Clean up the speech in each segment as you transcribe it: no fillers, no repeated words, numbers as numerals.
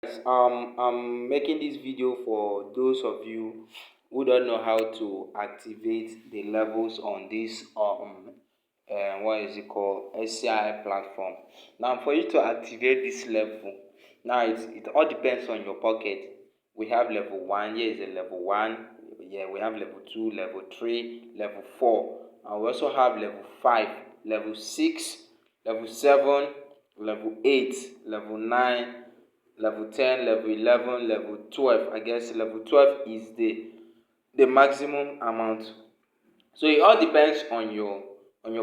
I'm making this video for those of you who don't know how to activate the levels on this what is it called, SCI platform. Now, for you to activate this level, now it all depends on your pocket. We have level one. Here is a level one. Yeah, we have level two, level three, level four, and we also have level five, level six, level seven, level eight, level nine, level 10, level 11, level 12. I guess level 12 is the maximum amount. So it all depends on your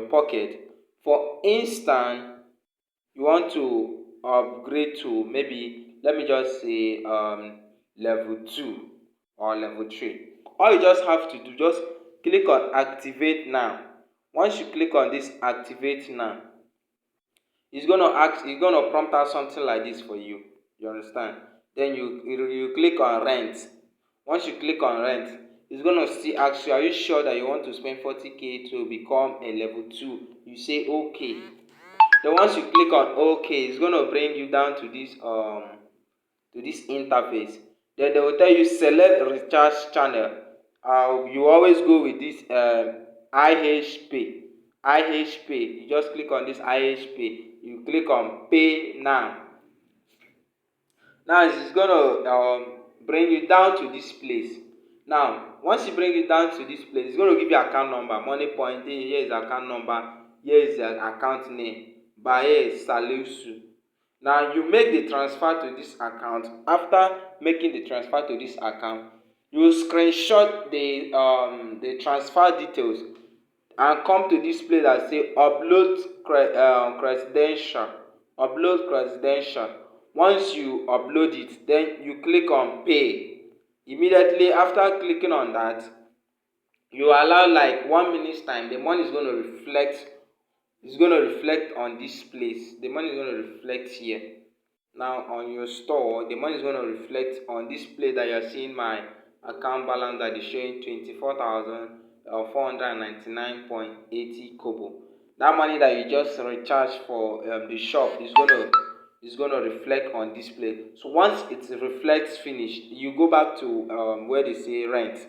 pocket. For instance, you want to upgrade to, maybe let me just say, level 2 or level 3. All you just have to do, just click on activate now. Once you click on this activate now, it's gonna prompt out something like this for you. You understand? Then you click on rent. Once you click on rent, it's gonna still ask you, are you sure that you want to spend 40k to become a level 2? You say okay. Then once you click on okay, it's gonna bring you down to this interface. Then they will tell you select recharge channel. You always go with this IHP. IHP. You just click on this IHP. You click on pay now. Now it's gonna bring you down to this place. Now, once you bring it down to this place, it's gonna give you account number, money point. Here is account number. Here is the account name. Baye Salisu. Now you make the transfer to this account. After making the transfer to this account, you screenshot the transfer details and come to this place that say upload credential. Upload credential. Once you upload it, then you click on pay. Immediately after clicking on that, you allow like 1 minute's time. The money is going to reflect. It's going to reflect on this place. The money is going to reflect here. Now on your store, the money is going to reflect on this place that you're seeing my account balance that is showing 24,499.80 kobo. That money that you just recharged for the shop is gonna reflect on display. So once it reflects finished, you go back to where they say rent.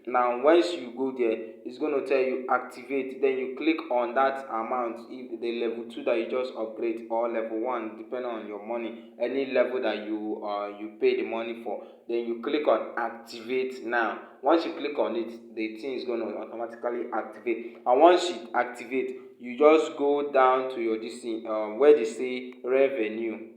Now once you go there, it's going to tell you activate. Then you click on that amount, if the level 2 that you just upgrade, or level 1, depending on your money, any level that you pay the money for. Then you click on activate now. Once you click on it, the thing is going to automatically activate. And once you activate, you just go down to your this thing, where they say revenue.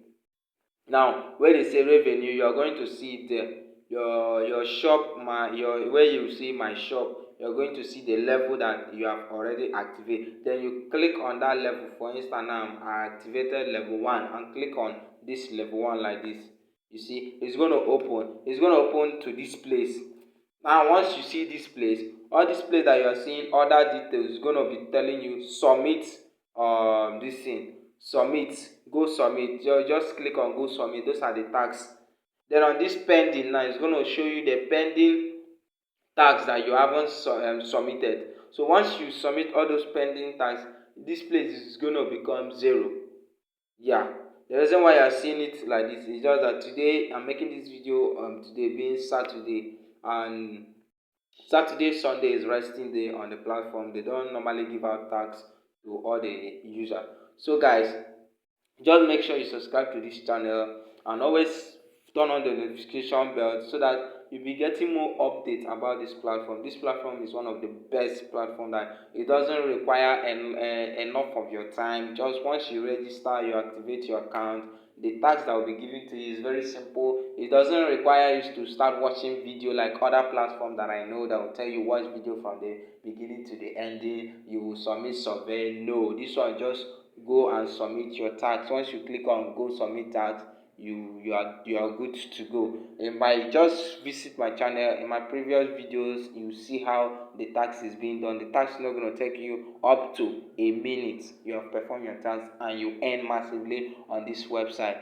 Now where they say revenue, you are going to see it there. Your shop, your where you see my shop, you're going to see the level that you have already activated. Then you click on that level. For instance, now I activated level 1 and click on this level 1 like this. You see, it's going to open. It's going to open to this place. Now once you see this place, all this place that you are seeing other details is going to be telling you submit this thing. Submit. Go submit. Just click on go submit. Those are the tags. Then on this pending now, it's going to show you the pending tags that you haven't submitted. So once you submit all those pending tags, this place is going to become 0. Yeah. The reason why you are seeing it like this is just that today I'm making this video today being Saturday, and Saturday, Sunday is resting day on the platform. They don't normally give out tags to all the users. So guys, just make sure you subscribe to this channel and always turn on the notification bell so that you'll be getting more updates about this platform. This platform is one of the best platform that it doesn't require enough of your time. Just once you register, you activate your account, the task that will be given to you is very simple. It doesn't require you to start watching video like other platforms that I know that will tell you watch video from the beginning to the ending. You will submit survey. No, this one just go and submit your tax. Once you click on go submit tax, you are good to go. And by just visit my channel, in my previous videos you see how the tax is being done. The tax is not going to take you up to a minute. You have performed your tax and you earn massively on this website.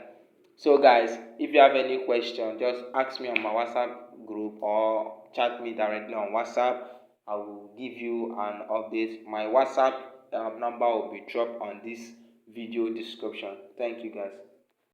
So guys, if you have any question, just ask me on my WhatsApp group or chat me directly on WhatsApp. I will give you an update. My WhatsApp number will be dropped on this video description. Thank you guys.